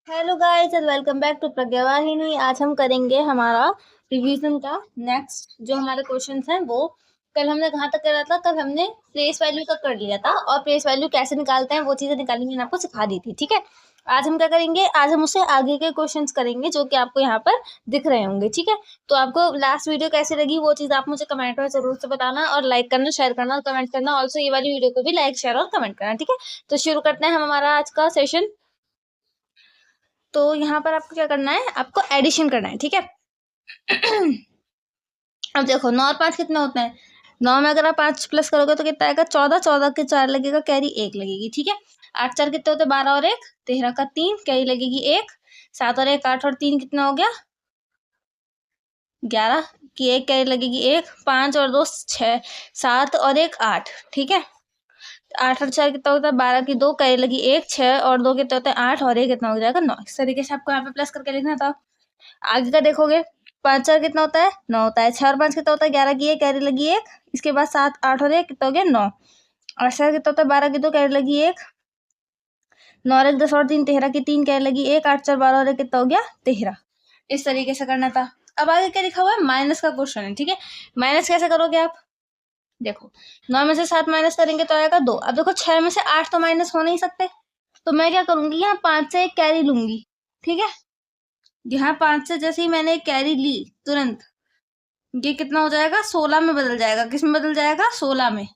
Hello guys and welcome back to Pragyavahini. आज हम करेंगे हमारा रिवीजन का नेक्स्ट जो हमारे क्वेश्चंस हैं वो कल हमने कहाँ तक करा था। कल हमने प्लेस वैल्यू का कर लिया था और प्लेस वैल्यू कैसे निकालते हैं वो चीजें निकालनी मैंने आपको सिखा दी थी। ठीक है, आज हम क्या करेंगे, आज हम उससे आगे के क्वेश्चंस करेंगे जो कि आपको यहाँ पर दिख रहे होंगे। ठीक है, तो आपको लास्ट वीडियो कैसी लगी वो चीज आप मुझे कमेंट में जरूर से बताना और लाइक करना, शेयर करना और कमेंट करना। ऑल्सो ये वाली वीडियो को भी लाइक, शेयर और कमेंट करना। ठीक है, तो शुरू करते हैं हम हमारा आज का सेशन। तो यहाँ पर आपको क्या करना है, आपको एडिशन करना है। ठीक है, अब देखो 9 और 5 कितने होते हैं। 9 में अगर आप 5 प्लस करोगे तो कितना आएगा 14, 14 के 4 लगेगा, कैरी 1 लगेगी। ठीक है, 8 4 कितने होते हैं 12 और 1 13 का 3, कैरी लगेगी 1, 7 और 1 8 और 3 कितना हो गया 11 की 1 कैरी लगेगी 1, 5 और 2 6, 7 और 1 8। ठीक है, 8 और 4 कितना होता है 12 की 2 कैरी लगी 1, 6 और 2 कितने होते हैं 8 और 1 कितना हो जाएगा 9। इस तरीके से आपको यहाँ पे प्लस करके लिखना था। आगे का देखोगे 5 4 कितना होता है 9 होता है, 6 और 5 कितना होता है 11 की 1 कैरी लगी 1, इसके बाद 7 8 और 1 कितना हो गया 9, 8 4 कितना होता है 12 की 2 कैरी लगी 1, 9 और 1 10 और 3 13 की 3 कैरी लगी 1, 8 4 12 और 1 कितना हो गया 13। इस तरीके से करना था। अब आगे क्या लिखा हुआ है, माइनस का क्वेश्चन है। ठीक है, माइनस कैसे करोगे आप, देखो 9 में से 7 माइनस करेंगे तो आएगा 2। अब देखो 6 में से 8 तो माइनस हो नहीं सकते, तो मैं क्या करूंगी यहाँ 5 से एक कैरी लूंगी। ठीक है, यहाँ 5 से जैसे ही मैंने एक कैरी ली तुरंत ये कितना हो जाएगा 16 में बदल जाएगा। किस में बदल जाएगा 16 में।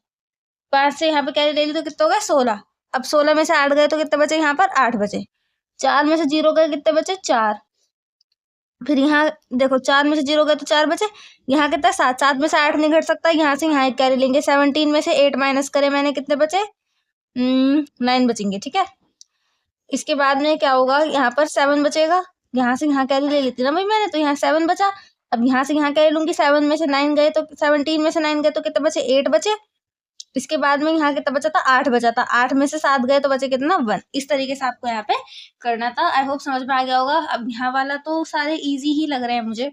5 से यहाँ पे कैरी ले ली तो कितना हो गया 16। अब 16 में से 8 गए तो कितने बचे यहाँ पर 8 बचे। 4 में से 0 गए कितने बचे 4। फिर यहाँ देखो 4 में से 0 गए तो 4 बचे। यहाँ कितना 7, 7 में से 8 नहीं घट सकता, यहाँ से यहाँ एक कैरी लेंगे। 17 में से 8 माइनस करे मैंने कितने बचे 9 बचेंगे। ठीक है, इसके बाद में क्या होगा यहाँ पर 7 बचेगा। यहाँ से यहाँ कैरी ले लेती ना भाई मैंने, तो यहाँ 7 बचा। अब यहाँ से यहाँ कैरी लूंगी, 7 में से 9 गए तो 17 में से 9 गए तो कितने बचे 8 बचे। इसके बाद में यहाँ कितना बचा था 8 बचा था, 8 में से 7 गए तो बचे कितना 1। इस तरीके से आपको यहाँ पे करना था। आई होप समझ में आ गया होगा। अब यहाँ वाला तो सारे इजी ही लग रहे हैं मुझे।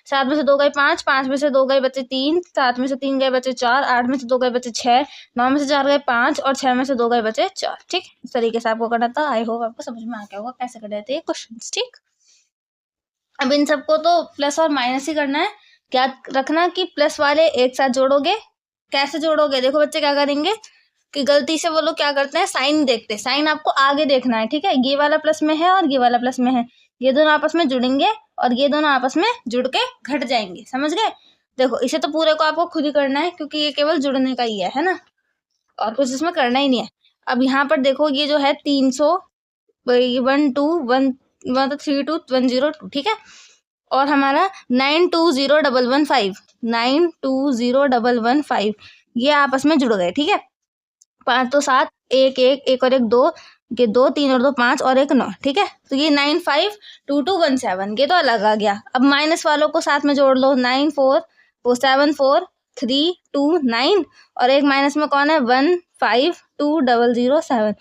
7 में से 2 गए 5, 5 में से 2 गए बचे 3, 7 में से 3 गए बचे 4, 8 में से 2 गए बचे 6, 9 में से 4 गए 5 और 6 में से 2 गए बचे 4। ठीक, इस तरीके से आपको करना था। आई होप आपको समझ में आ गया होगा कैसे कर रहे थे ये क्वेश्चन। ठीक, अब इन सबको तो प्लस और माइनस ही करना है। क्या रखना कि प्लस वाले एक साथ जोड़ोगे। कैसे जोड़ोगे, देखो बच्चे क्या करेंगे कि गलती से वो लोग क्या करते हैं साइन देखते हैं। साइन आपको आगे देखना है। ठीक है, ये वाला प्लस में है और ये वाला प्लस में है, ये दोनों आपस में जुड़ेंगे और ये दोनों आपस में जुड़ के घट जाएंगे। समझ गए। देखो इसे तो पूरे को आपको खुद ही करना है क्योंकि ये केवल जुड़ने का ही है ना, और कुछ इसमें करना ही नहीं है। अब यहाँ पर देखो ये जो है 300 1 2 1 3 2 1 0 2। ठीक है, और हमारा 920115 920115 ये आपस में जुड़ गए। ठीक है, 5 तो 7 1 1 1 और 1 2, ये 2 3 और 2 5 और 1 9। ठीक है, तो ये 952217 ये तो अलग आ गया। अब माइनस वालों को साथ में जोड़ लो, 9 4 7 4 3 2 9 और एक माइनस में कौन है 1 5 2 0 0 7।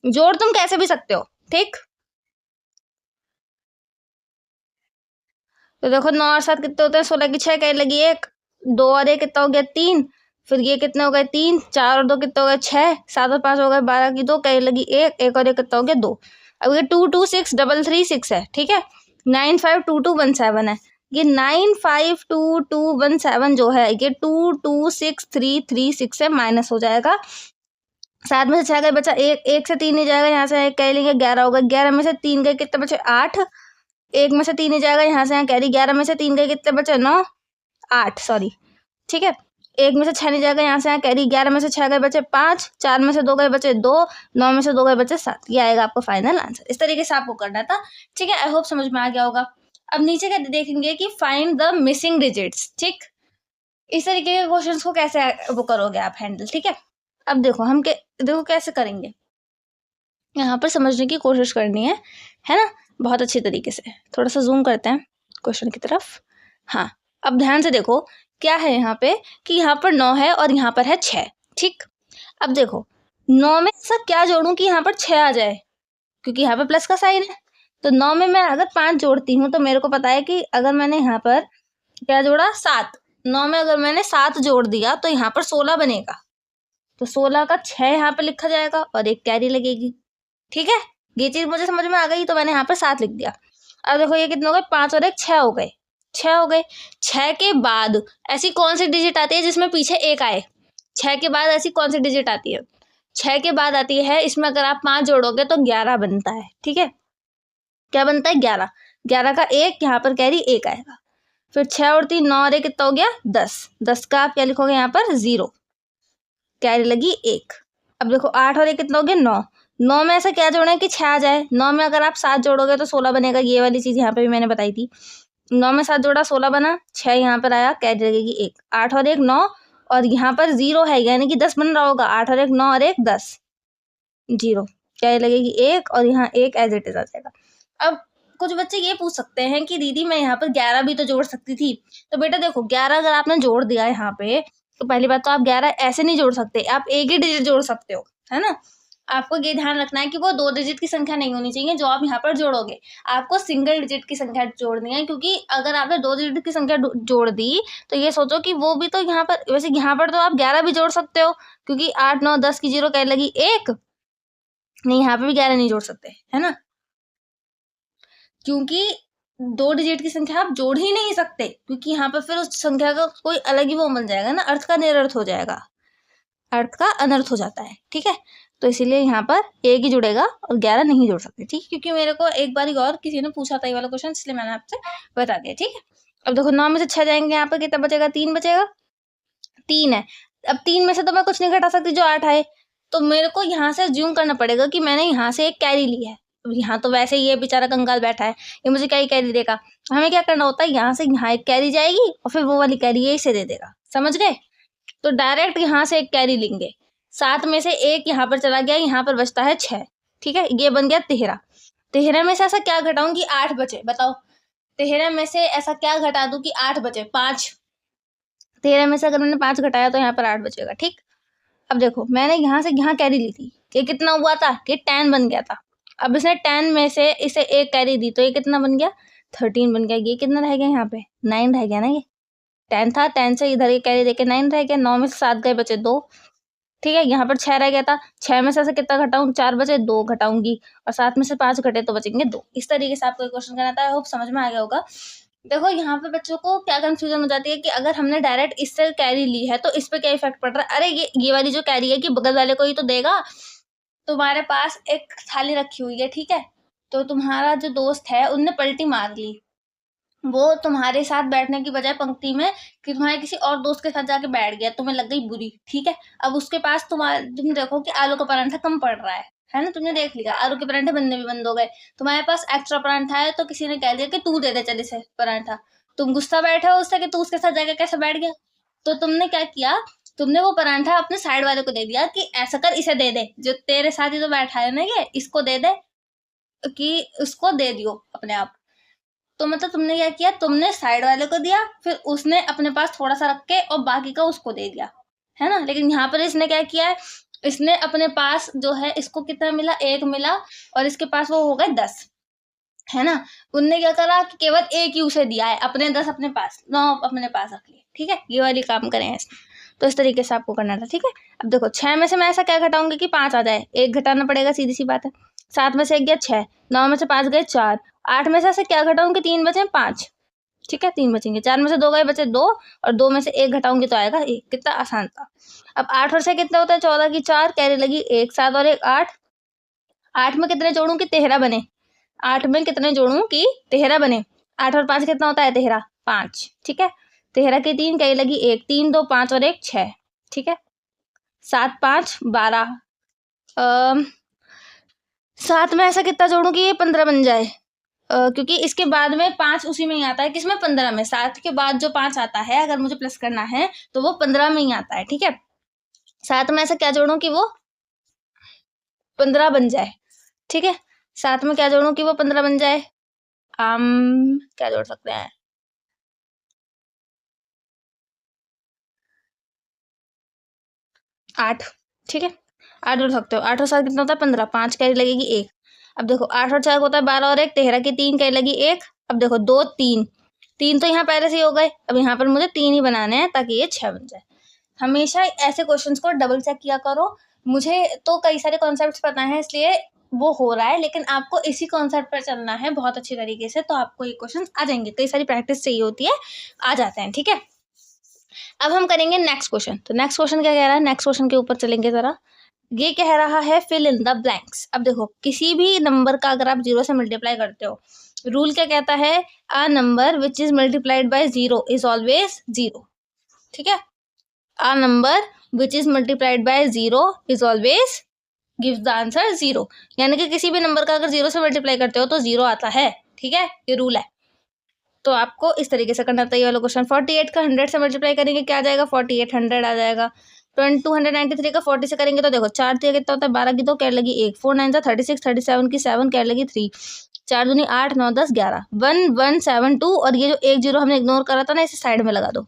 जोड़ तुम कैसे भी सकते हो। ठीक, तो देखो 9 और 7 कितने होते हैं 16 की 6 कैरी लगी 1, 2 और 1 कितना हो गया 3, फिर ये कितने हो गए 3, 4 और 2 कितने हो गए 6, 7 और 5 हो गए 12 की 2 कैरी लगी 1, 1 और 1 कितना हो गया 2। अब ये 2 2 6 3 3 6 है। ठीक है, 9 5 2 2 1 7 है। ये 9 5 2 2 1 7 जो है ये 2 2 6 3 3 6 से माइनस हो जाएगा। 7 में से 6 गए बचा 1, 1 से 3 नहीं जाएगा, यहाँ से 1 कैरी लेंगे 11 होगा। 11 में से 3 गए कितने बचे 8, 1 में से 3 नहीं जाएगा, यहाँ से यहाँ कैरी। 11 में से 3 गए कितने बचे 9 8 सॉरी। ठीक है, 1 में से 6 नहीं जाएगा, यहाँ से यहाँ कैरी। 11 में से 6 गए बचे 5, 4 में से 2 गए बचे 2, 9 में से 2 गए बचे 7। ये आएगा आपको फाइनल आंसर। इस तरीके से आपको करना था। ठीक है, आई होप समझ में आ गया होगा। अब नीचे क्या देखेंगे कि फाइंड द मिसिंग डिजिट्स। ठीक, इस तरीके के क्वेश्चन को कैसे वो करोगे आप हैंडल। ठीक है, अब देखो हम देखो कैसे करेंगे, यहाँ पर समझने की कोशिश करनी है ना, बहुत अच्छी तरीके से। थोड़ा सा जूम करते हैं क्वेश्चन की तरफ। हाँ, अब ध्यान से देखो क्या है यहाँ पे कि यहाँ पर 9 है और यहाँ पर है 6। ठीक, अब देखो 9 में ऐसा क्या जोड़ूं कि यहाँ पर 6 आ जाए, क्योंकि यहाँ पे प्लस का साइन है। तो 9 में मैं अगर 5 जोड़ती हूँ तो मेरे को पता है कि अगर मैंने यहाँ पर क्या जोड़ा 7, 9 में अगर मैंने 7 जोड़ दिया तो यहाँ पर 16 बनेगा। तो 16 का 6 यहाँ पे लिखा जाएगा और एक कैरी लगेगी। ठीक है, ये चीज़ मुझे समझ में आ गई तो मैंने यहाँ पर 7 लिख दिया। अब देखो ये कितने हो गए, 5 और 1 6 हो गए, 6 हो गए। 6 के बाद ऐसी कौन सी डिजिट आती है जिसमें पीछे 1 आए? 6 के बाद ऐसी कौन सी डिजिट आती है? 6 के बाद आती है, इसमें अगर आप 5 जोड़ोगे तो 11 बनता है, ठीक है। क्या बनता है? 11। 11 का 1, यहाँ पर कैरी 1 आएगा। फिर 6 और 3 9 और 1 कितना हो गया? 10। 10 का आप क्या लिखोगे यहाँ पर? 0, कैरी लगी 1। अब देखो 8 और 1 कितना हो गया? 9। 9 में ऐसा क्या जोड़ें कि 6 आ जाए? 9 में अगर आप 7 जोड़ोगे तो 16 बनेगा। ये वाली चीज़ यहाँ पे भी मैंने बताई थी। 9 में 7 जोड़ा 16 बना, 6 यहाँ पर आया, कैरी लगेगी 1। 8 और 1 9 और यहाँ पर 0 है, यानी कि 10 बन रहा होगा। 8 और 1 9 और 1 10, 0, कैरी लगेगी 1 और यहाँ 1 एज इट इज आ जाएगा। अब कुछ बच्चे ये पूछ सकते हैं कि दीदी मैं यहाँ पर 11 भी तो जोड़ सकती थी। तो बेटा देखो 11 अगर आपने जोड़ दिया यहाँ पे, तो पहली बात तो आप 11 ऐसे नहीं जोड़ सकते, आप एक ही डिजिट जोड़ सकते हो, है ना। आपको ये ध्यान रखना है कि वो 2 डिजिट की संख्या नहीं होनी चाहिए जो आप यहाँ पर जोड़ोगे। आपको सिंगल डिजिट की संख्या जोड़नी है, क्योंकि अगर आपने 2 डिजिट की संख्या जोड़ दी तो ये सोचो कि वो भी तो यहाँ पर, वैसे यहाँ पर तो आप 11 भी जोड़ सकते हो, क्योंकि 8 9 10 की 0 कैरी लगी 1, नहीं यहाँ पे भी 11 नहीं जोड़ सकते, है ना, क्योंकि 2 डिजिट की संख्या आप जोड़ ही नहीं सकते, क्योंकि यहाँ पर फिर उस संख्या का कोई अलग ही वो बन जाएगा ना, अर्थ का निरर्थ हो जाएगा, अर्थ का अनर्थ हो जाता है, ठीक है। तो इसीलिए यहाँ पर 1 ही जुड़ेगा और 11 नहीं जोड़ सकते, ठीक है। क्योंकि मेरे को एक बार और किसी ने पूछा था ये वाला क्वेश्चन, इसलिए मैंने आपसे बता दिया, ठीक है। अब देखो 9 में से 6 जाएंगे, यहाँ पर कितना बचेगा? 3 बचेगा, 3 है। अब 3 में से तो मैं कुछ नहीं घटा सकती जो 8 आए, तो मेरे को यहाँ से ज्यूम करना पड़ेगा कि मैंने यहाँ से एक कैरी ली है। यहाँ तो वैसे ही ये बेचारा कंगाल बैठा है, ये मुझे क्या ही कैरी देगा। हमें क्या करना होता है, यहाँ से यहाँ एक कैरी जाएगी और फिर वो वाली कैरी ये इसे दे देगा, समझ गए। तो डायरेक्ट यहाँ से एक कैरी लेंगे, 7 में से 1 यहाँ पर चला गया, यहाँ पर बचता है 6, ठीक है। ये बन गया 13। 13 में से ऐसा क्या घटाऊं कि 8 बचे? बताओ 13 में से ऐसा क्या घटा दूं कि 8 बचे? 5। 13 में से अगर मैंने 5 घटाया तो यहाँ पर 8 बचेगा, ठीक। अब देखो मैंने यहाँ से यहाँ कैरी ली थी, ये कितना हुआ था कि 10 बन गया था। अब इसने 10 में से इसे एक कैरी दी तो ये कितना बन गया? 13 बन गया। ये कितना रह गया? यहाँ पे 9 रह गया ना। ये 10 था, 10 से इधर ये कैरी देके 9 रह गया। 9 में से 7 गए, बचे 2, ठीक है। यहाँ पर 6 रह गया था, 6 में से ऐसे कितना घटाऊं? 4 बचे, 2 घटाऊंगी और 7 में से 5 घटे तो बचेंगे 2। इस तरीके से आपको क्वेश्चन करना था। आई होप समझ में आ गया होगा। देखो यहाँ पे बच्चों को क्या कंफ्यूजन हो जाती है कि अगर हमने डायरेक्ट इससे कैरी ली है तो इस पे क्या इफेक्ट पड़ रहा है। अरे ये वाली जो कैरी है कि बगल वाले को ही तो देगा। तुम्हारे पास एक थाली रखी हुई है, ठीक है, तो तुम्हारा जो दोस्त है उनने पलटी मार ली, वो तुम्हारे साथ बैठने की बजाय पंक्ति में कि तुम्हारे किसी और दोस्त के साथ जाके बैठ गया, तुम्हें लग गई बुरी, ठीक है। अब उसके पास तुम देखो कि आलू का पराठा कम पड़ रहा है ना, तुमने देख लिया आलू के पराठे बनने भी बंद हो गए। तुम्हारे पास एक्स्ट्रा पराठा है तो किसी ने कह दिया कि तू दे दे चल इसे पराठा। तुम गुस्सा बैठे हो उससे कि तू उसके साथ जाके कैसे बैठ गया। तो तुमने क्या किया, तुमने वो पराठा अपने साइड वाले को दे दिया कि ऐसा कर, इसे दे दे, जो तेरे साथ ही तो बैठा है ना ये, इसको दे दे, कि उसको दे दियो अपने आप। तो मतलब तुमने क्या किया, तुमने साइड वाले को दिया, फिर उसने अपने पास थोड़ा सा रख के और बाकी का उसको दे दिया, है ना। लेकिन यहाँ पर इसने क्या किया है, इसने अपने पास जो है, इसको कितना मिला? 1 मिला और इसके पास वो हो गए 10, है ना। उनने क्या करा कि केवल 1 ही उसे दिया है, अपने 10 अपने पास, 9 अपने पास रख लिए, ठीक है। ये वाली काम करें इसमें, तो इस तरीके से आपको करना था, ठीक है। अब देखो 6 में से मैं ऐसा क्या घटाऊंगी कि 5 आ जाए, 1 घटाना पड़ेगा, सीधी सी बात है। 7 में से 1 गया 6, 9 में से 5 गए 4, 8 में से ऐसे क्या घटाऊंगी? 3 बचे 5, ठीक है, 3 बचेंगे। 4 में से 2 गए, बचे 2 और 2 में से 1 घटाऊंगी तो आएगा 1। कितना आसान था। अब 8 और 6 कितना होता है? 14 की 4, कैरी लगी 1, 7 और 1 8। 8 में कितने जोड़ूं कि 13 बने? 8 में कितने जोड़ूं कि 13 बने? 8 और 5 कितना होता है? 13, 5, ठीक है। 13 की 3, कैरी लगी 1, 3 2 5 और 1 6, ठीक है। 7 5 12, 7 में ऐसा कितना जोड़ूं कि ये 15 बन जाए, क्योंकि इसके बाद में 5 उसी में ही आता है, किसमें? 15 में। 7 के बाद जो 5 आता है, अगर मुझे प्लस करना है तो वो 15 में ही आता है, ठीक है। 7 में ऐसा क्या जोड़ूं कि वो 15 बन जाए, ठीक है। 7 में क्या जोड़ूं कि वो 15 बन जाए? क्या जोड़ सकते हैं? 8, ठीक है, 8 जोड़ सकते हो। 8 और 7 कितना होता है? 15, 5 कैरी लगेगी 1। अब देखो 8 और 4 होता है 12 और 1, 13 की 3, कैरी लगी 1। अब देखो 2 3 3 तो यहाँ पहले से ही हो गए, अब यहाँ पर मुझे 3 ही बनाने हैं ताकि ये 6 बन जाए। हमेशा ऐसे क्वेश्चंस को डबल चेक किया करो। मुझे तो कई सारे कॉन्सेप्ट्स पता हैं, इसलिए वो हो रहा है, लेकिन आपको इसी कॉन्सेप्ट पर चलना है बहुत अच्छी तरीके से, तो आपको ये क्वेश्चन आ जाएंगे। कई सारी प्रैक्टिस चाहिए होती है, आ जाते हैं, ठीक है। अब हम करेंगे नेक्स्ट क्वेश्चन। तो नेक्स्ट क्वेश्चन क्या कह रहा है, नेक्स्ट क्वेश्चन के ऊपर चलेंगे जरा। ये कह रहा है फिल इन द ब्लैंक्स। अब देखो, किसी भी नंबर का अगर आप 0 से मल्टीप्लाई करते हो, रूल क्या कहता है, a number which is multiplied by 0 is always 0, ठीक है। A number which is multiplied by 0 is always gives the answer 0। यानी कि किसी भी नंबर का अगर 0 से मल्टीप्लाई करते हो तो 0 आता है, ठीक है, ये रूल है। तो आपको इस तरीके से करना था ये वाला क्वेश्चन। 48 का 100 से मल्टीप्लाई करेंगे क्या आ जाएगा, 48 100 आ जाएगा। 293 का 40 से करेंगे तो देखो 4 दिया कितना होता है, 12 की 2 कैर लगी 1, 4 9 36, 37 की 7 कैर लगी 3, 4 दूनी 8 9 10 11, 1172। और ये जो 1 0 हमने इग्नोर करा था ना, इसे साइड में लगा दो,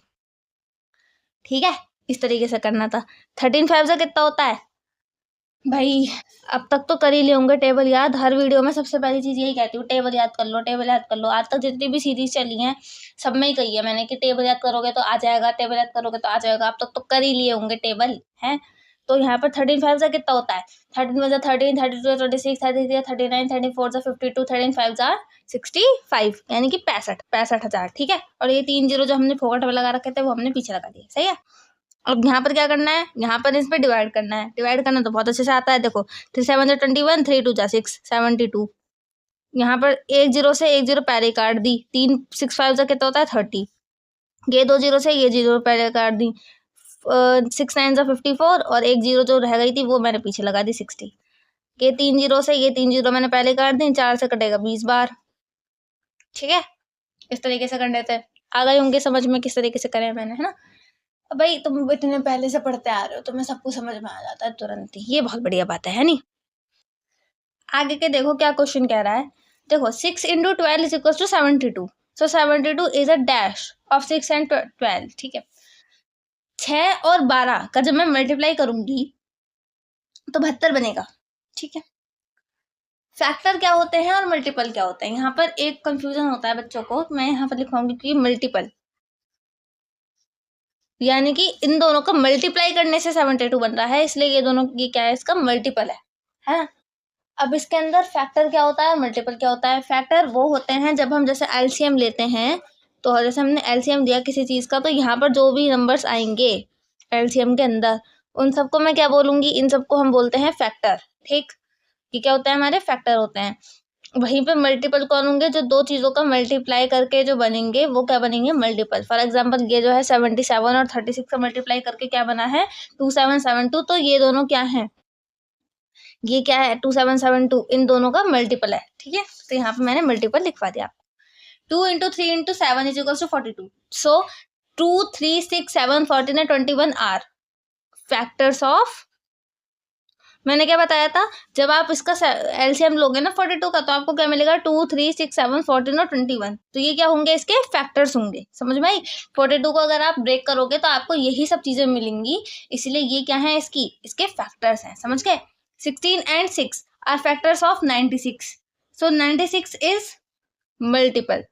ठीक है। इस तरीके से करना था। 13 5 से कितना होता है भाई, अब तक तो कर ही लिए होंगे टेबल याद। हर वीडियो में सबसे पहली चीज यही कहती हूँ, टेबल याद कर लो, टेबल याद कर लो। आज तक जितनी भी सीरीज चली हैं सब में ही कही है मैंने कि टेबल याद करोगे तो आ जाएगा, टेबल याद करोगे तो आ जाएगा। अब तक तो कर ही लिए होंगे टेबल, है। तो यहाँ पर 13 5 से कितना होता है, 13 1 13, 32 26, 33 39, 34 52, 13 5 65, यानी कि 65,000, ठीक है। और ये 3 0 जो हमने फोकट में लगा रखे थे वो हमने पीछे लगा दिए, सही है। अब यहाँ पर क्या करना है, यहाँ पर इस पर डिवाइड करना है। डिवाइड करना तो बहुत अच्छे से आता है, देखो 3 7 21, 3 2 6 72। यहाँ पर 1 0 से 1 0 पहले काट दी, 3 6 5 कितना होता है 30। ये 2 0 से ये 0 पहले काट दी, 6 9 54, और 1 0 जो रह गई थी वो मैंने पीछे लगा दी 60। ये 3 0 से ये 3 0 मैंने पहले काट दी, 4 से कटेगा 20 बार, ठीक है। इस तरीके से कर लेते हैं। आ गए होंगे समझ में किस तरीके से करें मैंने, है ना। भाई तुम इतने पहले से पढ़ते आ रहे हो, तुम्हें सब कुछ समझ में आ जाता है तुरंत ही, ये बहुत बढ़िया बात है नहीं। आगे के देखो क्या क्वेश्चन कह रहा है, देखो 6 × 12 is equal to 72। So 72 is a dash of 6 and 12, ठीक है। 6 और 12 का जब मैं मल्टीप्लाई करूंगी तो 72 बनेगा, ठीक है। फैक्टर क्या होते हैं और मल्टीपल क्या होते हैं, यहाँ पर एक कंफ्यूजन होता है बच्चों को। मैं यहाँ पर लिखवाऊंगी कि मल्टीपल यानी कि इन दोनों का मल्टीप्लाई करने से 72 बन रहा है, इसलिए ये दोनों ये क्या है, इसका मल्टीपल है ना। अब इसके अंदर फैक्टर क्या होता है, मल्टीपल क्या होता है। फैक्टर वो होते हैं जब हम जैसे एलसीएम लेते हैं, तो जैसे हमने एलसीएम दिया किसी चीज का, तो यहाँ पर जो भी नंबर्स आएंगे एलसीएम के अंदर, उन सबको मैं क्या बोलूंगी, इन सबको हम बोलते हैं फैक्टर, ठीक। ये क्या होता है, हमारे फैक्टर होते हैं। वहीं पे मल्टीपल कौन होंगे, जो दो चीजों का मल्टीप्लाई करके जो बनेंगे वो क्या बनेंगे, मल्टीपल। फॉर एग्जांपल ये जो है 77 और 36 का मल्टीप्लाई करके क्या बना है 2772, तो ये दोनों क्या है, ये क्या है 2772, इन दोनों का मल्टीपल है, ठीक है। तो यहाँ पे मैंने मल्टीपल लिखवा दिया। 2 × 3 × 7 इज इक्वल टू 42। सो 2 3 6 7 14 and 21 आर फैक्टर्स ऑफ, मैंने क्या बताया था, जब आप इसका एलसीएम लोगे ना 42 का, तो आपको क्या मिलेगा 2 3 6 7 14 और 21। तो ये क्या होंगे, इसके फैक्टर्स होंगे, समझ में आई। 42 को अगर आप ब्रेक करोगे तो आपको यही सब चीजें मिलेंगी, इसलिए ये क्या है, इसके फैक्टर्स हैं, समझ गए। 16 and 6 are factors of 96. So 96 is multiple.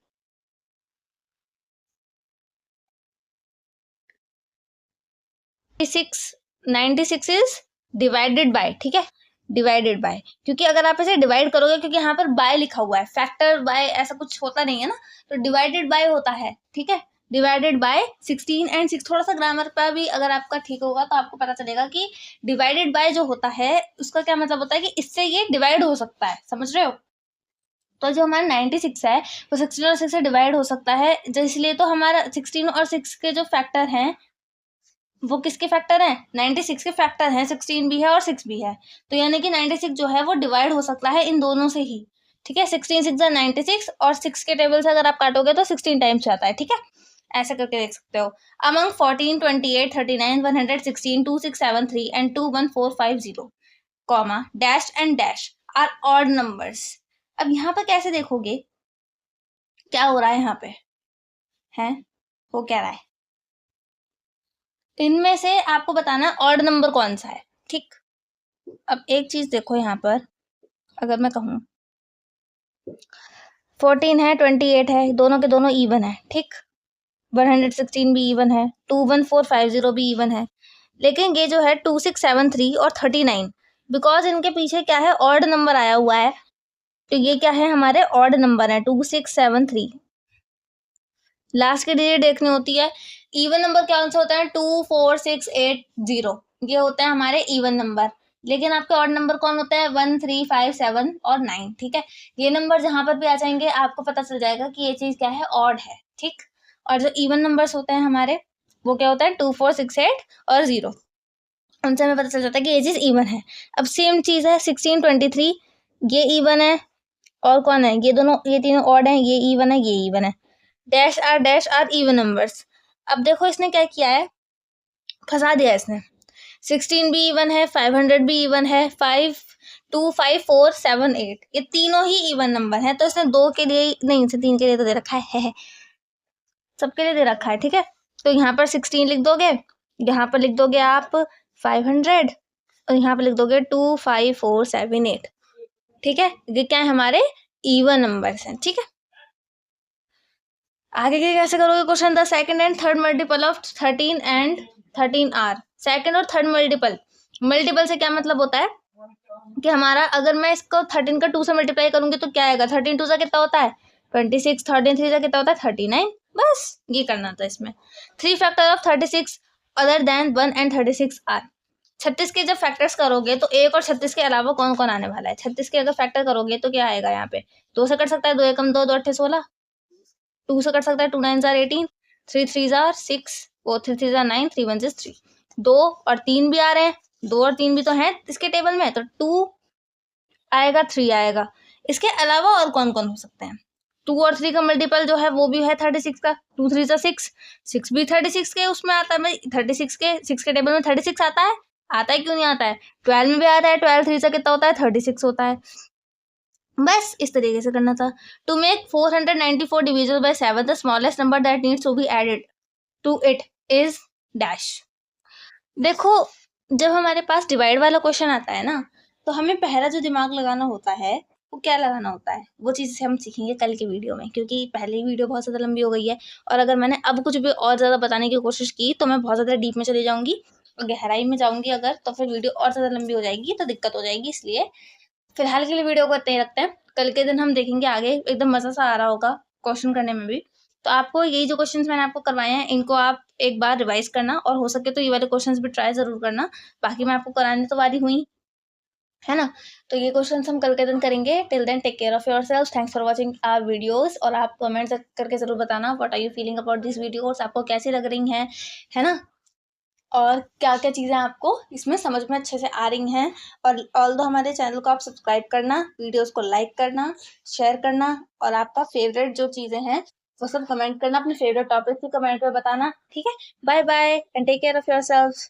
96 is divided by, ठीक है, डिवाइडेड बाय। क्योंकि अगर आप इसे डिवाइड करोगे, क्योंकि यहाँ पर बाय लिखा हुआ है, फैक्टर बाय ऐसा कुछ होता नहीं है ना, तो डिवाइडेड बाय होता है, ठीक है। डिवाइडेड बाय 16 and 6, थोड़ा सा ग्रामर का भी अगर आपका ठीक होगा तो आपको पता चलेगा कि डिवाइडेड बाय जो होता है उसका क्या मतलब होता है कि इससे ये डिवाइड हो सकता है, समझ रहे हो। तो जो हमारा 96 है वो 16 और 6 से डिवाइड हो सकता है, इसलिए तो हमारा 16 और 6 के जो फैक्टर हैं वो किसके फैक्टर हैं, 96 के फैक्टर हैं, 16 भी है और 6 भी है। तो यानी कि 96 जो है वो डिवाइड हो सकता है इन दोनों से ही, ठीक है। 16 6 96 और 6 के टेबल से अगर आप काटोगे तो 16 टाइम्स आता है, ठीक है। ऐसे करके देख सकते हो। Among 14 28 39 116 2673 and 21450 comma dash and dash are odd numbers. अब यहाँ पर कैसे देखोगे क्या हो रहा है, यहाँ पे है वो क्या रहा है, इनमें से आपको बताना ऑड नंबर कौन सा है, ठीक। अब एक चीज देखो यहाँ पर, अगर मैं कहूँ 14 है 28 है, दोनों के दोनों इवन है, ठीक। 116 भी इवन है, 21450 भी इवन है। लेकिन ये जो है 2673 और 39, बिकॉज इनके पीछे क्या है, ऑड नंबर आया हुआ है, तो ये क्या है, हमारे ऑड नंबर है 2673। लास्ट की डिजिट देखनी होती है। इवन नंबर कौन सा होता है, 24680, ये होता है हमारे इवन नंबर। लेकिन आपके ऑड नंबर कौन होता है, 1 3 5 7 और 9। ठीक है, ये नंबर जहां पर भी आ जाएंगे आपको पता चल जाएगा कि ये चीज क्या है, ऑड है। ठीक, और जो इवन नंबर्स होते हैं हमारे, वो क्या होता है, 2468 और 0, उनसे हमें पता चल जाता है कि ये चीज इवन है। अब सेम चीज है 1623, ये इवन है, और कौन है, ये दोनों, ये तीनों ऑड हैं, ये इवन है, ये इवन है। Dash are even numbers. अब देखो इसने क्या किया है, फंसा दिया इसने। 16 भी इवन है, 500 भी इवन है, 5 2 5 4 7 8, ये तीनों ही इवन नंबर हैं। तो इसने दो के लिए नहीं, इसे तीन के लिए तो दे रखा है, सबके लिए दे रखा है। ठीक है, तो यहाँ पर 16 लिख दोगे, यहाँ पर लिख दोगे आप 500, और यहाँ पर लिख दोगे 2 5 4 7 8। ठीक है, ये क्या है, हमारे इवन नंबर्स हैं। ठीक है, आगे के कैसे करोगे question, the second and third multiple of 13 and 13 are. Second और थर्ड मल्टीपल, मल्टीपल से क्या मतलब होता है कि हमारा, अगर मैं इसको 13 का 2 से मल्टीप्लाई करूंगी तो क्या आएगा, 13 2 सा कितना होता है 26, 13 3 सा कितना होता है 39। बस ये करना था इसमें। 3 factor of 36 other than 1 and 36 are. 36 के जब फैक्टर्स करोगे तो 1 और 36 के अलावा कौन कौन आने वाला है। 36 के अगर फैक्टर करोगे तो क्या आएगा, यहाँ पे 2 से कर सकता है, 2 एकम 2, 2 अट्ठे 16, 2 से कर सकता है, 2 9 जार 18, 3 3 जार 6, 4 3 3 जार 9, 3 1 जार 3। 2 और 3 भी आ रहे हैं, 2 और 3 भी तो हैं इसके टेबल में, तो 2 आएगा, 3 आएगा। इसके अलावा और कौन कौन हो सकते हैं, 2 और 3 का मल्टीपल जो है वो भी है 36 का, 2 3 जार 6, 6 भी 36 के उसमें आता है। भाई 36 के 6 के टेबल में 36 आता है क्यों नहीं आता है, 12 में भी आता है, 12 3 से कितना होता है 36 होता है। बस इस तरीके से करना था। To make 494 divisible by 7, the smallest number that needs to be added to it is dash. देखो, जब हमारे पास डिवाइड वाला क्वेश्चन आता है ना, तो हमें पहला जो दिमाग लगाना होता है वो क्या लगाना होता है, वो चीज़ हम सीखेंगे कल की वीडियो में, क्योंकि पहली वीडियो बहुत ज़्यादा लंबी हो गई है। और अगर मैंने अब कुछ भी और ज़्यादा बताने की कोशिश की तो मैं बहुत ज़्यादा डीप में चली जाऊंगी और गहराई में जाऊंगी, अगर तो फिर वीडियो और ज़्यादा लंबी हो जाएगी, तो दिक्कत हो जाएगी। इसलिए फिलहाल के लिए वीडियो को इतना ही रखते हैं, कल के दिन हम देखेंगे आगे। एकदम मज़ा सा आ रहा होगा क्वेश्चन करने में भी। तो आपको यही जो क्वेश्चंस मैंने आपको करवाए हैं, इनको आप एक बार रिवाइज करना, और हो सके तो ये वाले क्वेश्चंस भी ट्राई ज़रूर करना। बाकी मैं आपको कराने तो वाली हुई, है ना। तो ये क्वेश्चंस हम कल के दिन करेंगे। Till then take care of yourself, thanks for watching our videos. और आप कमेंट करके ज़रूर बताना what are you feeling about this videos, आपको कैसी लग रही हैं, है ना, और क्या क्या चीज़ें आपको इसमें समझ में अच्छे से आ रही हैं। और ऑल्दो हमारे चैनल को आप सब्सक्राइब करना, वीडियोस को लाइक करना, शेयर करना, और आपका फेवरेट जो चीज़ें हैं वो सब कमेंट करना, अपने फेवरेट टॉपिक भी कमेंट में बताना। ठीक है, bye bye and take care of yourself.